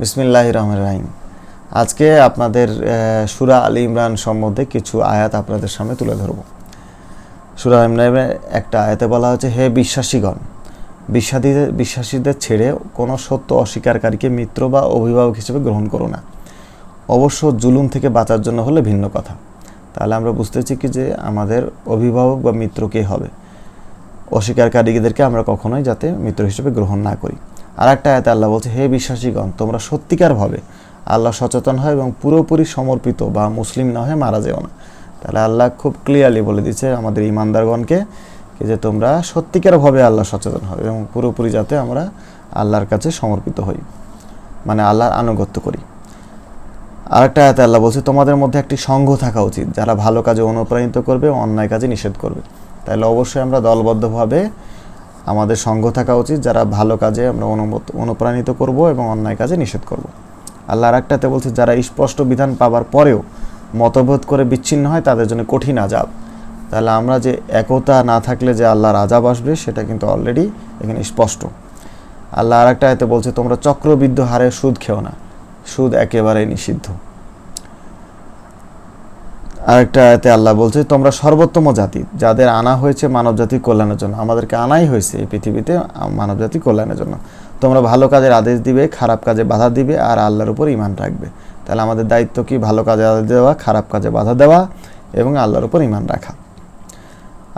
বিসমিল্লাহির রহমানির রহিম। আজকে আপনাদের সূরা আলী ইমরান সম্বন্ধে কিছু আয়াত আপনাদের সামনে তুলে ধরব। সূরা আলী ইমরানের একটা আয়াতে বলা হচ্ছে, হে বিশ্বাসীগণ, বিশ্বাসীদের ছেড়ে কোনো সত্য অস্বীকারীকে মিত্র বা অভিভাবক হিসেবে গ্রহণ করো না। অবশ্য জুলুম থেকে বাঁচার জন্য হলে ভিন্ন কথা। তাহলে আমরা বুঝতেছি কি যে আমাদের অভিভাবক বা মিত্র কে হবে, অস্বীকারীদেরকে আমরা কখনোই যাতে মিত্র হিসেবে গ্রহণ না করি। আর একটা আয়াতে আল্লাহ বলছে, হে বিশ্বাসীগণ, তোমরা সত্যিকারভাবে আল্লাহ সচেতন হয় এবং পুরোপুরি সমর্পিত বা মুসলিম না হয়ে মারা যেও না। তাহলে আল্লাহ খুব ক্লিয়ারলি বলে দিচ্ছে আমাদের ইমানদারগণকে যে তোমরা সত্যিকারভাবে আল্লাহ সচেতন হবে এবং পুরোপুরি যাতে আমরা আল্লাহর কাছে সমর্পিত হই, মানে আল্লাহর আনুগত্য করি। আরেকটা আয়াতে আল্লাহ বলছে, তোমাদের মধ্যে একটি সংঘ থাকা উচিত যারা ভালো কাজে অনুপ্রাণিত করবে ও অন্যায় কাজে নিষেধ করবে। তাহলে অবশ্যই আমরা দলবদ্ধভাবে আমাদের সংঘ থাকা উচিত যারা ভালো কাজে আমরা অনুপ্রাণিত করব এবং অন্যায় কাজে নিষেধ করব। আল্লাহ আরেকটাতে বলছে, যারা স্পষ্ট বিধান পাবার পরেও মতভেদ করে বিচ্ছিন্ন হয় তাদের জন্য কঠিন আযাব। তাহলে আমরা যে একতা না থাকলে যে আল্লাহর আযাব আসবে সেটা কিন্তু অলরেডি এখানে স্পষ্ট। আল্লাহ আরেকটা আয়াতে বলছে, তোমরা চক্রবৃদ্ধ হারে সুদ খেও না, সুদ একেবারেই নিষিদ্ধ। আরেকটা আয়াতে আল্লাহ বলছে, তোমরা সর্বোত্তম জাতি, যাদের আনা হয়েছে মানব জাতির কল্যাণের জন্য। আমাদেরকে আনাই হয়েছে এই পৃথিবীতে মানব জাতির কল্যাণের জন্য। তোমরা ভালো কাজের আদেশ দিবে, খারাপ কাজে বাধা দিবে আর আল্লাহর উপর ঈমান রাখবে। তাহলে আমাদের দায়িত্ব কি? ভালো কাজে আদেশ দেওয়া, খারাপ কাজে বাধা দেওয়া এবং আল্লাহর উপর ঈমান রাখা।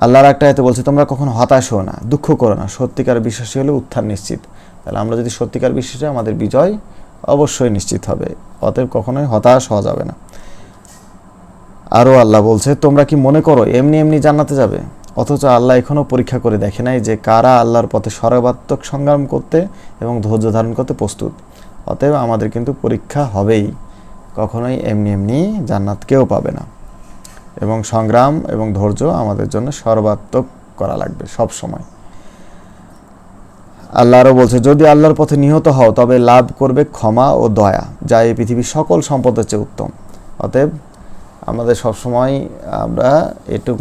আল্লাহর একটা আয়াতে বলছে, তোমরা কখনো হতাশ হও না, দুঃখ করো না, সত্যিকার বিশ্বাসী হলে উত্থান নিশ্চিত। তাহলে আমরা যদি সত্যিকার বিশ্বাসী, আমাদের বিজয় অবশ্যই নিশ্চিত হবে, অতএব কখনোই হতাশ হওয়া যাবে না। আরও আল্লাহ বলছে, তোমরা কি মনে করো এমনি এমনি জান্নাতে যাবে? অথচ আল্লাহ এখনও পরীক্ষা করে দেখে নাই যে কারা আল্লাহর পথে সর্বাত্মক সংগ্রাম করতে এবং ধৈর্য ধারণ করতে প্রস্তুত। অতএব আমাদের কিন্তু পরীক্ষা হবেই, কখনোই এমনি এমনি জান্নাত কেউ পাবে না এবং সংগ্রাম এবং ধৈর্য আমাদের জন্য সর্বাত্মক করা লাগবে সব সময়। আল্লাহ আরও বলছে, যদি আল্লাহর পথে নিহত হও তবে লাভ করবে ক্ষমা ও দয়া, যা এই পৃথিবীর সকল সম্পদের চেয়ে উত্তম। অতএব আমাদের সবসময় আমরা এটুক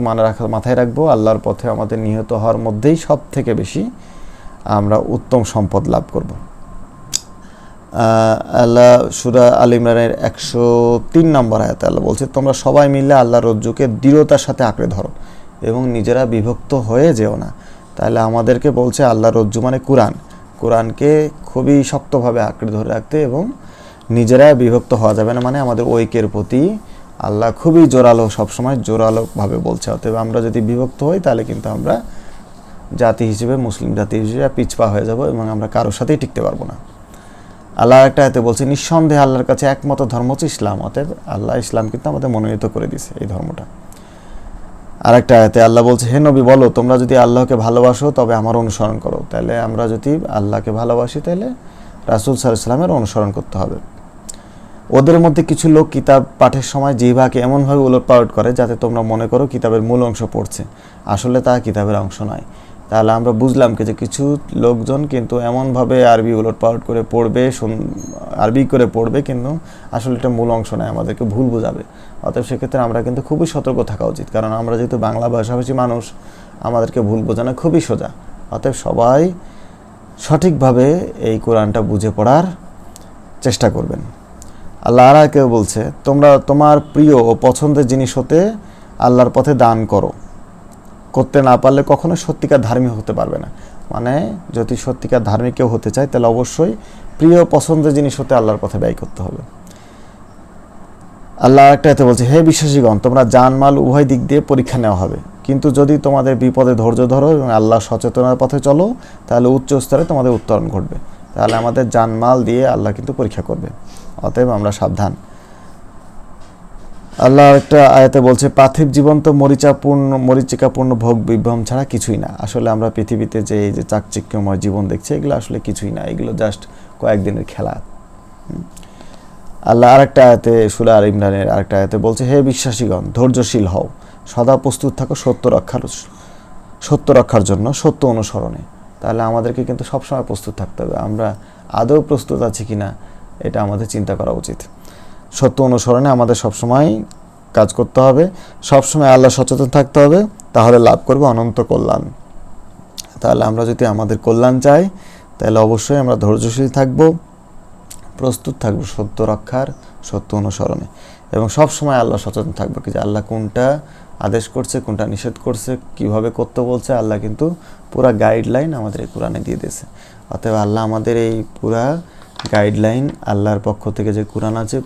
মাথায় রাখবো, আল্লাহর পথে আমাদের নিহত হওয়ার মধ্যেই সব থেকে বেশি আমরা উত্তম সম্পদ লাভ করব। আল্লাহ সূরা আলী ইমরানের 103 নম্বর আয়াতে আল্লাহ বলছে, তোমরা সবাই মিলে আল্লাহর রজ্জুকে দৃঢ়তার সাথে আঁকড়ে ধরো এবং নিজেরা বিভক্ত হয়ে যেও না। তাহলে আমাদেরকে বলছে আল্লাহর রজ্জু মানে কোরআনকে খুবই শক্তভাবে আঁকড়ে ধরে রাখতে এবং নিজেরা বিভক্ত হওয়া যাবে না, মানে আমাদের ঐক্যের প্রতি আল্লাহ খুবই জোরালো, সবসময় জোরালোভাবে বলছে। অতএব আমরা যদি বিভক্ত হই তাহলে কিন্তু আমরা জাতি হিসেবে, মুসলিম জাতি হিসেবে পিছপা হয়ে যাব এবং আমরা কারোর সাথেই টিকতে পারবো না। আল্লাহ একটা আয়াতে বলছে, নিঃসন্দেহে আল্লাহর কাছে একমত ধর্ম হচ্ছে ইসলাম। অতএব আল্লাহ ইসলাম কিন্তু আমাদের মনোনীত করে দিয়েছে এই ধর্মটা। আর একটা আয়াতে আল্লাহ বলছে, হে নবী বলো, তোমরা যদি আল্লাহকে ভালোবাসো তবে আমার অনুসরণ করো। তাহলে আমরা যদি আল্লাহকে ভালোবাসি তাহলে রাসূল সাল্লাল্লাহু আলাইহি ওয়াসাল্লামের অনুসরণ করতে হবে। ওদের মধ্যে কিছু লোক কিতাব পাঠের সময় জিহ্বাকে এমনভাবে উলটপালট করে যাতে তোমরা মনে করো কিতাবের মূল অংশ পড়ছে, আসলে তা কিতাবের অংশ নয়। তাহলে আমরা বুঝলাম কি যে কিছু লোকজন কিন্তু এমনভাবে আরবি উলটপালট করে পড়বে, আরবি করে পড়বে, কিন্তু আসলে এটা মূল অংশ নয়, আমাদেরকে ভুল বোঝাবে। অতএব সেক্ষেত্রে আমরা কিন্তু খুবই সতর্ক থাকা উচিত, কারণ আমরা যেহেতু বাংলা ভাষাভাষী মানুষ, আমাদেরকে ভুল বোঝানো খুবই সোজা। অতএব সবাই সঠিকভাবে এই কোরআনটা বুঝে পড়ার চেষ্টা করবেন। আল্লাহ আর কেউ বলছে, তোমরা তোমার প্রিয় ও পছন্দের জিনিস হতে আল্লাহর পথে দান করতে না পারলে কখনো সত্যিকার ধার্মিক হতে পারবে না। মানে যদি সত্যিকার ধার্মিক কেউ হতে চায় তাহলে অবশ্যই প্রিয় পছন্দের জিনিস হতে আল্লাহর পথে ব্যয় করতে হবে। আল্লাহ একটা এতে বলছে, হে বিশ্বাসীগণ, তোমরা জানমাল উভয় দিক দিয়ে পরীক্ষা নেওয়া হবে, কিন্তু যদি তোমাদের বিপদে ধৈর্য ধরো এবং আল্লাহ সচেতনার পথে চলো তাহলে উচ্চ স্তরে তোমাদের উত্তরণ ঘটবে। তাহলে আমাদের জানমাল দিয়ে আল্লাহ কিন্তু পরীক্ষা করবে, অতএব আমরা সাবধান। আল্লাহ একটা আয়াতে বলছে, পার্থিব জীবন তো মরিচিকাপূর্ণ ভোগ বিভ্রম ছাড়া কিছুই না। আসলে আমরা পৃথিবীতে যে এই যে চাকচিক্যময় জীবন দেখছি, এগুলো আসলে কিছুই না, এগুলো জাস্ট কয়েকদিনের খেলা। আল্লাহ আরেকটা আয়াতে সূরা আলী ইমরানের আরেকটা আয়াতে বলছে, হে বিশ্বাসীগণ, ধৈর্যশীল হও, সদা প্রস্তুত থাকো সত্য রক্ষার জন্য, সত্য অনুসরণে। তাহলে আমাদেরকে কিন্তু সবসময় প্রস্তুত থাকতে হবে। আমরা আদৌ প্রস্তুত আছি কিনা এটা আমাদের চিন্তা করা উচিত। সত্য অনুসরণে আমাদের সবসময় কাজ করতে হবে, সবসময় আল্লাহ সচেতন থাকতে হবে, তাহলে লাভ করবে অনন্ত কল্যাণ। তাহলে আমরা যদি আমাদের কল্যাণ চাই তাহলে অবশ্যই আমরা ধৈর্যশীল থাকব, প্রস্তুত থাকবো সত্য রক্ষার, সত্য অনুসরণে, এবং সব সময় আল্লাহ সচেতন থাকবো কি যে আল্লাহ কোনটা আদেশ করছে, কোনটা নিষেধ করছে, কিভাবে করতে বলছে। আল্লাহ কিন্তু পুরা গাইডলাইন আমাদের এই কোরআনে দিয়ে দিয়েছে। অতএব আল্লাহ আমাদের এই পুরা গাইডলাইন, আল্লাহর পক্ষ থেকে যে কোরআন আছে,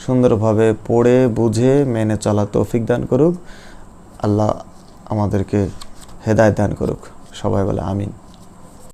সুন্দরভাবে পড়ে বুঝে মেনে চলা তৌফিক দান করুক। আল্লাহ আমাদেরকে হেদায়েত দান করুক। সবাই বলে আমিন।